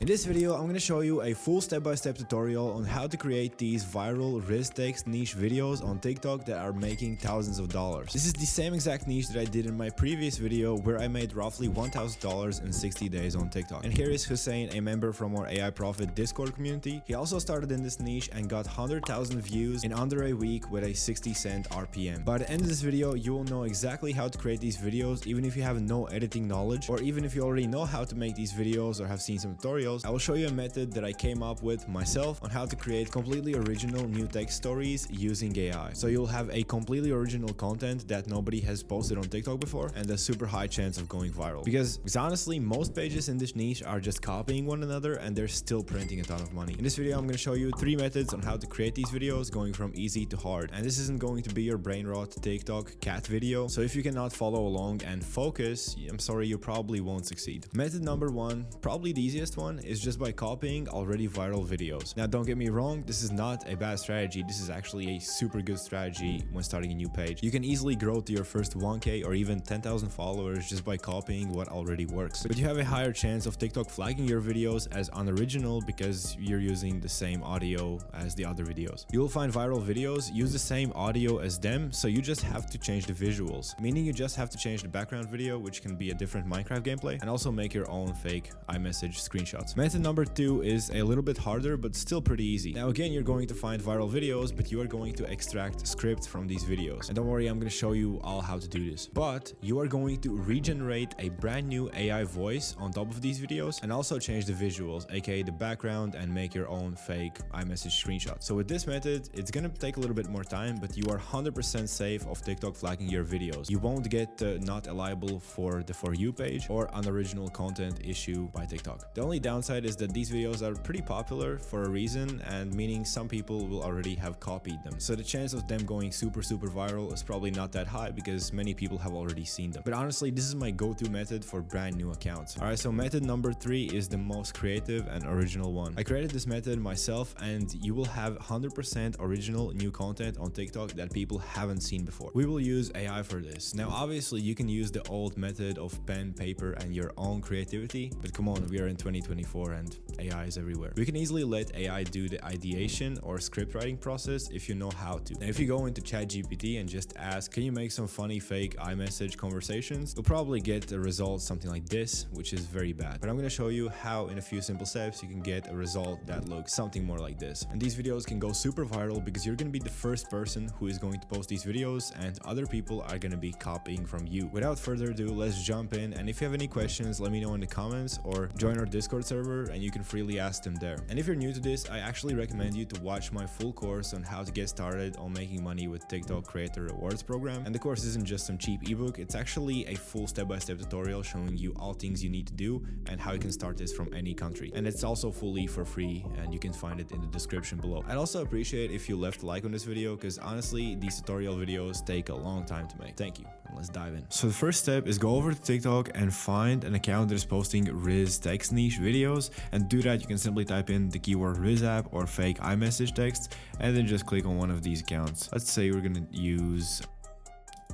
In this video, I'm going to show you a full step-by-step tutorial on how to create these viral risk takes niche videos on TikTok that are making thousands of dollars. This is the same exact niche that I did in my previous video where I made roughly $1,000 in 60 days on TikTok. And here is Hussein, a member from our AI Profit Discord community. He also started in this niche and got 100,000 views in under a week with a 60-cent RPM. By the end of this video, you will know exactly how to create these videos, even if you have no editing knowledge, or even if you already know how to make these videos or have seen some tutorials. I will show you a method that I came up with myself on how to create completely original new text stories using AI. So you'll have a completely original content that nobody has posted on TikTok before and a super high chance of going viral. Because honestly, most pages in this niche are just copying one another and they're still printing a ton of money. In this video, I'm going to show you 3 methods on how to create these videos going from easy to hard. And this isn't going to be your brain rot TikTok cat video. So if you cannot follow along and focus, I'm sorry, you probably won't succeed. Method number 1, probably the easiest one, is just by copying already viral videos. Now, don't get me wrong, this is not a bad strategy. This is actually a super good strategy when starting a new page. You can easily grow to your first 1K or even 10,000 followers just by copying what already works. But you have a higher chance of TikTok flagging your videos as unoriginal because you're using the same audio as the other videos. You will find viral videos use the same audio as them, so you just have to change the visuals, meaning you just have to change the background video, which can be a different Minecraft gameplay, and also make your own fake iMessage screenshots. Method number 2 is a little bit harder, but still pretty easy. Now again, you're going to find viral videos, but you are going to extract script from these videos. And don't worry, I'm going to show you all how to do this. But you are going to regenerate a brand new AI voice on top of these videos and also change the visuals, aka the background, and make your own fake iMessage screenshot. So with this method, it's going to take a little bit more time, but you are 100% safe of TikTok flagging your videos. You won't get not liable for the For You page or unoriginal content issue by TikTok. The only downside is that these videos are pretty popular for a reason, and meaning some people will already have copied them. So the chance of them going super viral is probably not that high because many people have already seen them. But honestly, this is my go-to method for brand new accounts. Alright, so method number 3 is the most creative and original one. I created this method myself, and you will have 100% original new content on TikTok that people haven't seen before. We will use AI for this. Now obviously you can use the old method of pen, paper, and your own creativity, but come on, we are in 2024 and AI is everywhere. We can easily let AI do the ideation or script writing process if you know how to. Now if you go into ChatGPT and just ask, can you make some funny fake iMessage conversations, you'll probably get a result something like this, which is very bad. But I'm going to show you how in a few simple steps you can get a result that looks something more like this. And these videos can go super viral because you're going to be the first person who is going to post these videos and other people are going to be copying from you. Without further ado, let's jump in, and if you have any questions, let me know in the comments or join our Discord server and you can freely ask them there. And if you're new to this, I actually recommend you to watch my full course on how to get started on making money with TikTok Creator Rewards program. And the course isn't just some cheap ebook, it's actually a full step-by-step tutorial showing you all things you need to do and how you can start this from any country. And it's also fully for free and you can find it in the description below. I'd also appreciate if you left a like on this video because honestly, these tutorial videos take a long time to make. Thank you, and let's dive in. So the first step is go over to TikTok and find an account that is posting Riz text niche videos, and do that you can simply type in the keyword Riz app or fake iMessage text and then just click on one of these accounts. Let's say we're gonna use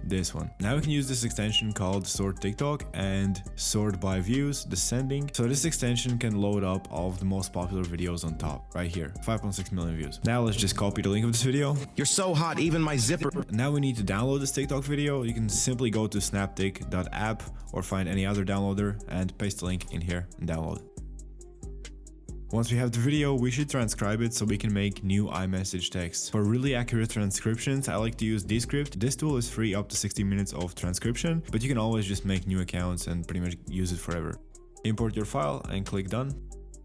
this one. Now we can use this extension called Sort TikTok and sort by views, descending. So this extension can load up all of the most popular videos on top, right here, 5.6 million views. Now let's just copy the link of this video. You're so hot, even my zipper. Now we need to download this TikTok video. You can simply go to snaptik.app or find any other downloader and paste the link in here and download. Once we have the video, we should transcribe it so we can make new iMessage text. For really accurate transcriptions, I like to use Descript. This tool is free up to 60 minutes of transcription, but you can always just make new accounts and pretty much use it forever. Import your file and click done.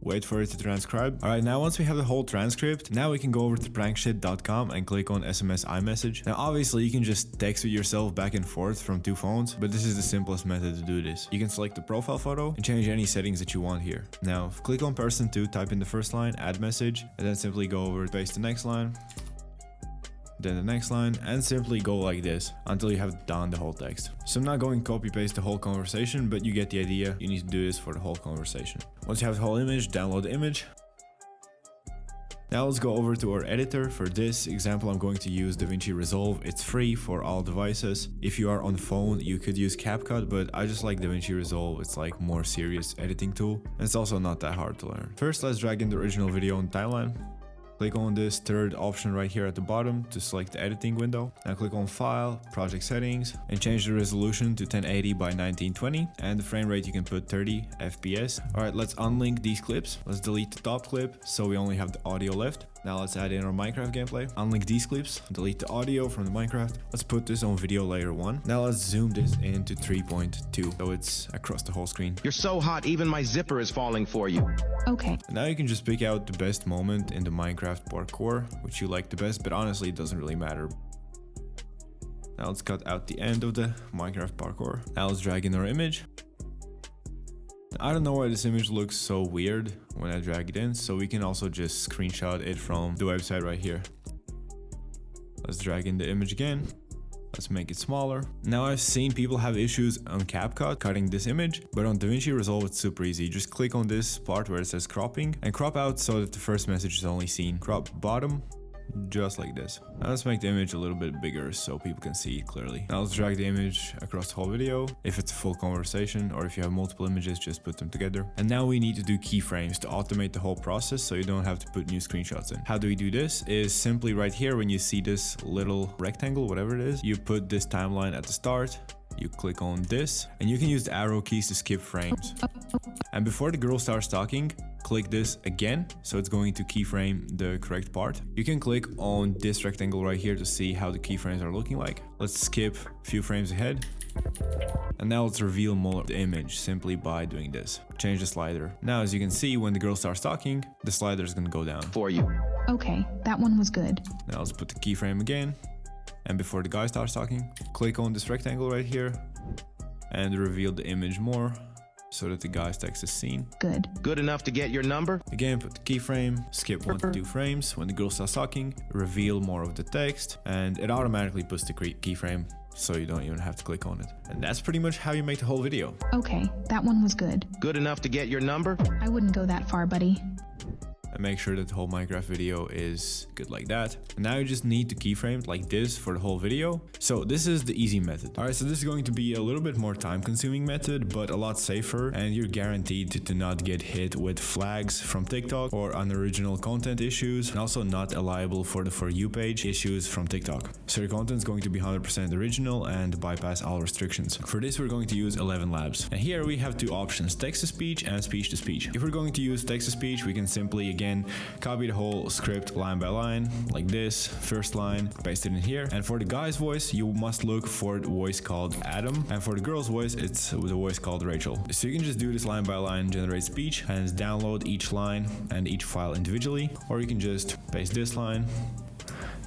Wait for it to transcribe. Alright, now once we have the whole transcript, now we can go over to prankshit.com and click on SMS iMessage. Now obviously you can just text with yourself back and forth from 2 phones, but this is the simplest method to do this. You can select the profile photo and change any settings that you want here. Now click on person 2, type in the first line, add message, and then simply go over, paste the next line, then the next line, and simply go like this until you have done the whole text. So I'm not going to copy paste the whole conversation, but you get the idea. You need to do this for the whole conversation. Once you have the whole image, download the image. Now let's go over to our editor. For this example, I'm going to use DaVinci Resolve. It's free for all devices. If you are on phone, you could use CapCut, but I just like DaVinci Resolve. It's like more serious editing tool. And it's also not that hard to learn. First, let's drag in the original video on timeline. Click on this third option right here at the bottom to select the editing window. Now click on File, Project Settings, and change the resolution to 1080 by 1920. And the frame rate you can put 30 FPS. Alright, let's unlink these clips. Let's delete the top clip so we only have the audio left. Now let's add in our Minecraft gameplay. Unlink these clips, delete the audio from the Minecraft. Let's put this on video layer 1. Now let's zoom this into 3.2 so it's across the whole screen. You're so hot, even my zipper is falling for you. Okay. And now you can just pick out the best moment in the Minecraft parkour, which you like the best, but honestly it doesn't really matter. Now let's cut out the end of the Minecraft parkour. Now let's drag in our image. I don't know why this image looks so weird when I drag it in, so we can also just screenshot it from the website right here. Let's drag in the image again. Let's make it smaller. Now I've seen people have issues on CapCut cutting this image, but on DaVinci Resolve it's super easy. Just click on this part where it says cropping and crop out so that the first message is only seen. Crop bottom, just like this. Now let's make the image a little bit bigger so people can see it clearly. Now let's drag the image across the whole video. If it's a full conversation or if you have multiple images, just put them together. And now we need to do keyframes to automate the whole process so you don't have to put new screenshots in. How do we do this? Is simply right here when you see this little rectangle, whatever it is, you put this timeline at the start. You click on this and you can use the arrow keys to skip frames. And before the girl starts talking, click this again, so it's going to keyframe the correct part. You can click on this rectangle right here to see how the keyframes are looking like. Let's skip a few frames ahead. And now let's reveal more of the image simply by doing this. Change the slider. Now as you can see, when the girl starts talking, the slider is going to go down. For you. Okay, that one was good. Now let's put the keyframe again. And before the guy starts talking, click on this rectangle right here and reveal the image more so that the guy's text is seen. Good. Good enough to get your number? Again, put the keyframe, skip 1 to 2 frames. When the girl starts talking, reveal more of the text, and it automatically puts the keyframe so you don't even have to click on it. And that's pretty much how you make the whole video. Okay, that one was good. Good enough to get your number? I wouldn't go that far, buddy. And make sure that the whole Minecraft video is good like that. And now you just need to keyframe like this for the whole video. So this is the easy method. Alright, so this is going to be a little bit more time consuming method, but a lot safer, and you're guaranteed to not get hit with flags from TikTok or unoriginal content issues, and also not liable for the For You page issues from TikTok. So your content is going to be 100% original and bypass all restrictions. For this we're going to use 11 Labs. And here we have two options, text to speech and speech to speech. If we're going to use text to speech, we can simply again copy the whole script line by line like this. First line, paste it in here. And for the guy's voice, you must look for the voice called Adam, and for the girl's voice, it's the voice called Rachel. So you can just do this line by line, generate speech, and download each line and each file individually, or you can just paste this line,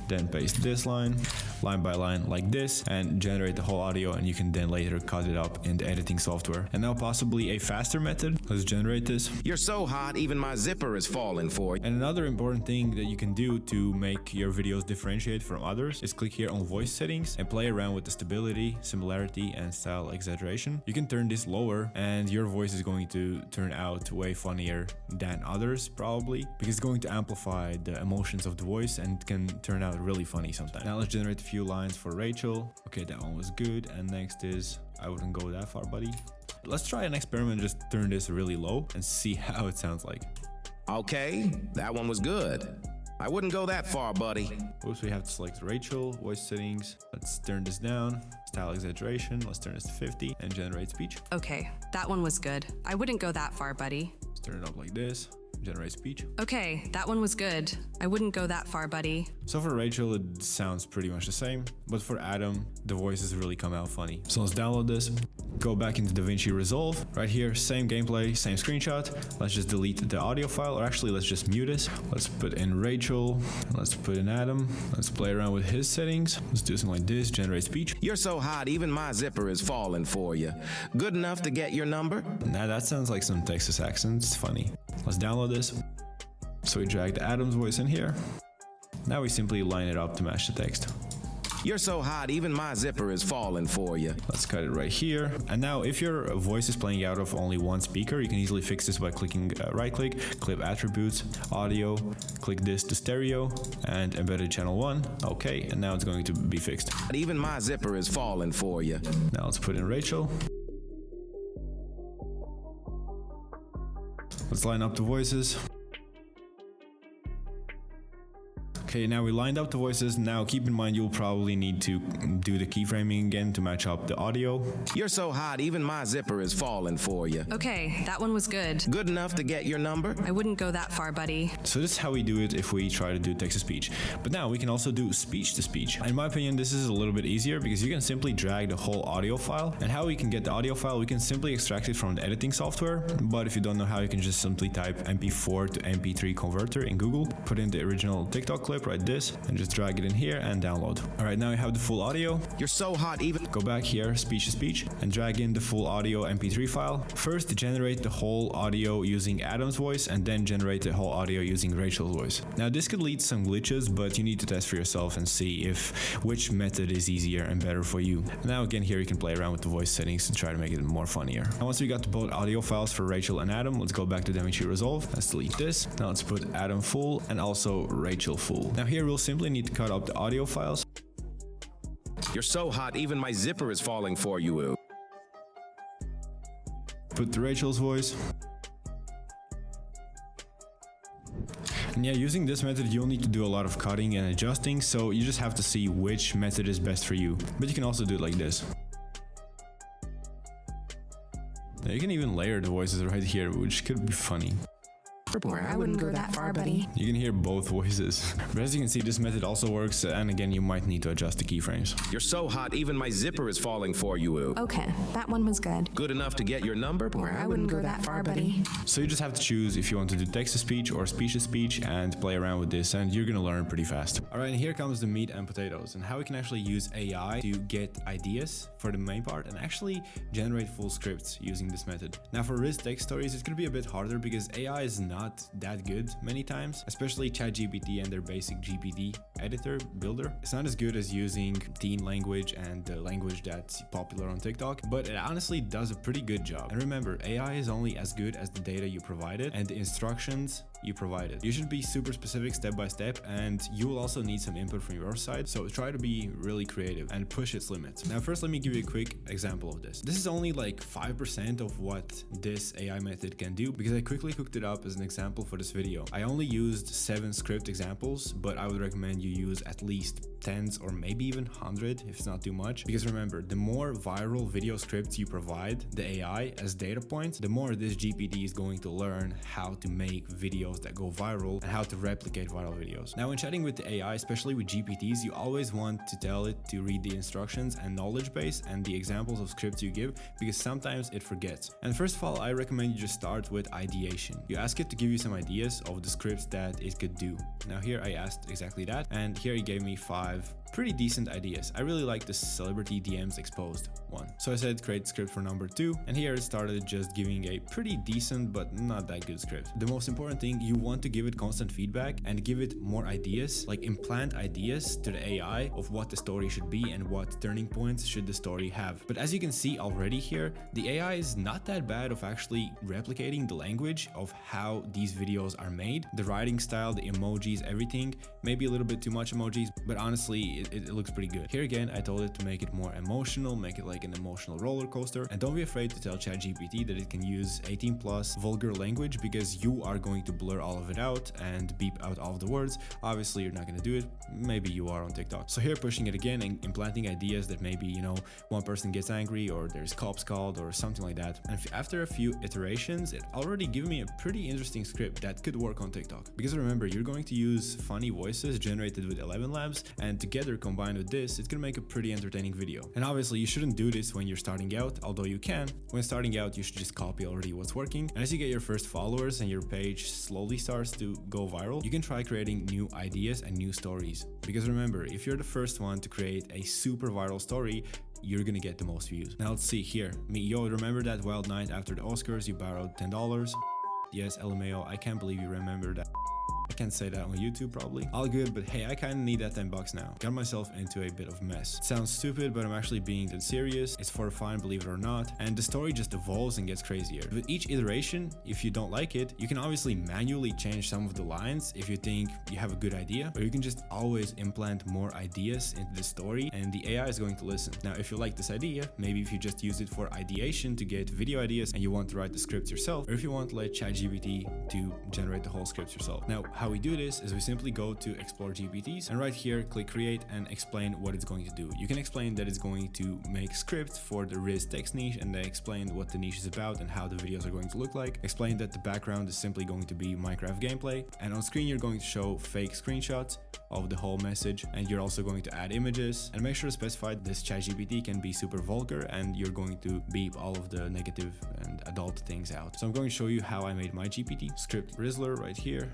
then paste this line by line like this, and generate the whole audio, and you can then later cut it up in the editing software. And now possibly a faster method. Let's generate this. You're so hot, even my zipper is falling for you. And another important thing that you can do to make your videos differentiate from others is click here on voice settings and play around with the stability, similarity, and style exaggeration. You can turn this lower and your voice is going to turn out way funnier than others probably, because it's going to amplify the emotions of the voice and can turn out really funny sometimes. Now let's generate a few lines for Rachel. Okay, that one was good. And next is I wouldn't go that far, buddy. Let's try an experiment, just turn this really low and see how it sounds like. Okay, that one was good. I wouldn't go that far, buddy. Oops, we have to select Rachel, voice settings. Let's turn this down. Style exaggeration, let's turn this to 50 and generate speech. Okay, that one was good. I wouldn't go that far, buddy. Let's turn it up like this. Generate speech. Okay, that one was good. I wouldn't go that far, buddy. So for Rachel, it sounds pretty much the same, but for Adam, the voices really come out funny. So let's download this, go back into DaVinci Resolve. Right here, same gameplay, same screenshot. Let's just delete the audio file, or actually let's just mute this. Let's put in Rachel, let's put in Adam. Let's play around with his settings. Let's do something like this, generate speech. You're so hot, even my zipper is falling for you. Good enough to get your number? Now that sounds like some Texas accent, it's funny. Let's download this. So we drag the Adam's voice in here. Now we simply line it up to match the text. You're so hot, even my zipper is falling for you. Let's cut it right here. And now if your voice is playing out of only one speaker, you can easily fix this by clicking right click, clip attributes, audio, click this to stereo, and embedded channel 1. Okay, and now it's going to be fixed. Even my zipper is falling for you. Now let's put in Rachel. Let's line up the voices. Okay, now we lined up the voices. Now keep in mind you'll probably need to do the keyframing again to match up the audio. You're so hot, even my zipper is falling for you. Okay, that one was good. Good enough to get your number? I wouldn't go that far, buddy. So this is how we do it if we try to do text-to-speech. But now we can also do speech-to-speech. In my opinion, this is a little bit easier because you can simply drag the whole audio file. And how we can get the audio file, we can simply extract it from the editing software. But if you don't know how, you can just simply type MP4 to MP3 converter in Google, put in the original TikTok clip, right this, and just drag it in here and download. All right, now you have the full audio. You're so hot, even... Go back here, speech to speech, and drag in the full audio MP3 file. First, generate the whole audio using Adam's voice, and then generate the whole audio using Rachel's voice. Now, this could lead to some glitches, but you need to test for yourself and see which method is easier and better for you. Now, again, here you can play around with the voice settings to try to make it more funnier. Now, once we got both audio files for Rachel and Adam, let's go back to DaVinci Resolve. Let's delete this. Now, let's put Adam full and also Rachel full. Now, here we'll simply need to cut up the audio files. You're so hot, even my zipper is falling for you. Put the Rachel's voice. And yeah, using this method, you'll need to do a lot of cutting and adjusting, so you just have to see which method is best for you. But you can also do it like this. Now you can even layer the voices right here, which could be funny. I wouldn't go that far, buddy. You can hear both voices. But as you can see, this method also works, and again, you might need to adjust the keyframes. You're so hot, even my zipper is falling for you. Okay, that one was good. Good enough to get your number? I wouldn't go that far, buddy. So you just have to choose if you want to do text-to-speech or speech-to-speech and play around with this, and you're gonna learn pretty fast. All right, and here comes the meat and potatoes, and how we can actually use AI to get ideas for the main part and actually generate full scripts using this method. Now for RIS text stories, it's gonna be a bit harder because AI is not that good many times, especially ChatGPT and their basic GPT editor builder. It's not as good as using teen language and the language that's popular on TikTok, but it honestly does a pretty good job. And remember, AI is only as good as the data you provided and the instructions you provided. You should be super specific step by step, and you will also need some input from your side, so try to be really creative and push its limits. Now first, let me give you a quick example of this. This is only like 5% of what this AI method can do because I quickly cooked it up as an example for this video. I only used 7 script examples, but I would recommend you use at least tens or maybe even 100 if it's not too much, because remember, the more viral video scripts you provide the AI as data points, the more this GPT is going to learn how to make videos that go viral and how to replicate viral videos. Now when chatting with the AI, especially with GPTs, you always want to tell it to read the instructions and knowledge base and the examples of scripts you give, because sometimes it forgets. And first of all, I recommend you just start with ideation. You ask it to give you some ideas of the scripts that it could do. Now here I asked exactly that, and here it gave me 5 pretty decent ideas. I really like the celebrity DMs exposed one. So I said create script for number 2, and here it started just giving a pretty decent but not that good script. The most important thing, you want to give it constant feedback and give it more ideas, like implant ideas to the AI of what the story should be and what turning points should the story have. But as you can see already here, the AI is not that bad of actually replicating the language of how these videos are made, the writing style, the emojis, everything. Maybe a little bit too much emojis, but honestly it looks pretty good. Here again, I told it to make it more emotional, make it like an emotional roller coaster, and don't be afraid to tell ChatGPT that it can use 18+ vulgar language, because you are going to blur all of it out and beep out all of the words. Obviously you're not going to do it, maybe you are on TikTok. So here pushing it again and implanting ideas that maybe, you know, one person gets angry or there's cops called or something like that. And after a few iterations, it already gave me a pretty interesting script that could work on TikTok. Because remember, you're going to use funny voices generated with 11 Labs, and together combined with this, it's gonna make a pretty entertaining video. And obviously you shouldn't do this when you're starting out, although you can. When starting out, you should just copy already what's working. And as you get your first followers and your page slowly starts to go viral, you can try creating new ideas and new stories. Because remember, if you're the first one to create a super viral story, you're gonna get the most views. Now let's see here. Yo, remember that wild night after the Oscars you borrowed $10? Yes, LMAO, I can't believe you remember that. I can't say that on YouTube probably. All good, but hey, I kind of need that $10 now. Got myself into a bit of mess. It sounds stupid, but I'm actually being dead serious. It's for fun, believe it or not. And the story just evolves and gets crazier. With each iteration, if you don't like it, you can obviously manually change some of the lines if you think you have a good idea, or you can just always implant more ideas into the story and the AI is going to listen. Now, if you like this idea, maybe if you just use it for ideation to get video ideas and you want to write the scripts yourself, or if you want to let ChatGPT to generate the whole scripts yourself. Now, how we do this is we simply go to Explore GPTs and right here, click create and explain what it's going to do. You can explain that it's going to make scripts for the Riz text niche, and they explain what the niche is about and how the videos are going to look like. Explain that the background is simply going to be Minecraft gameplay, and on screen you're going to show fake screenshots of the whole message, and you're also going to add images, and make sure to specify this ChatGPT can be super vulgar and you're going to beep all of the negative and adult things out. So I'm going to show you how I made my GPT. Script Rizzler right here.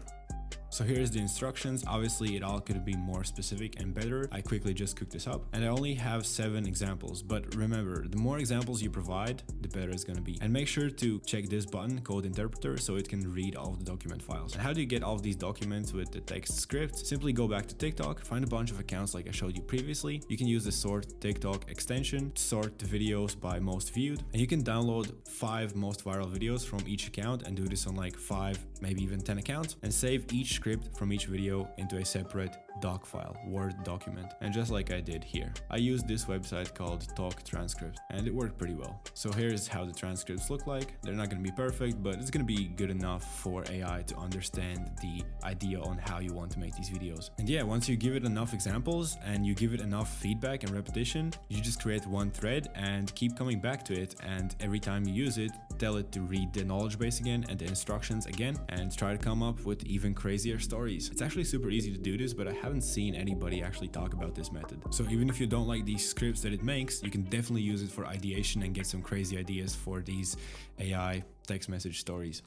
So here's the instructions. Obviously it all could be more specific and better. I quickly just cooked this up and I only have 7 examples, but remember, the more examples you provide, the better it's going to be. And make sure to check this button, Code Interpreter, so it can read all of the document files. And how do you get all of these documents with the text script? Simply go back to TikTok, find a bunch of accounts like I showed you previously. You can use the sort TikTok extension to sort the videos by most viewed, and you can download 5 most viral videos from each account and do this on like 5, maybe even 10 accounts, and save each script from each video into a separate doc file, Word document. And just like I did here, I used this website called Talk Transcript and it worked pretty well. So here's how the transcripts look like. They're not going to be perfect, but it's going to be good enough for AI to understand the idea on how you want to make these videos. And yeah, once you give it enough examples and you give it enough feedback and repetition, you just create one thread and keep coming back to it, and every time you use it, tell it to read the knowledge base again and the instructions again and try to come up with even crazier stories. It's actually super easy to do this, but I haven't seen anybody actually talk about this method. So even if you don't like these scripts that it makes, you can definitely use it for ideation and get some crazy ideas for these AI text message stories.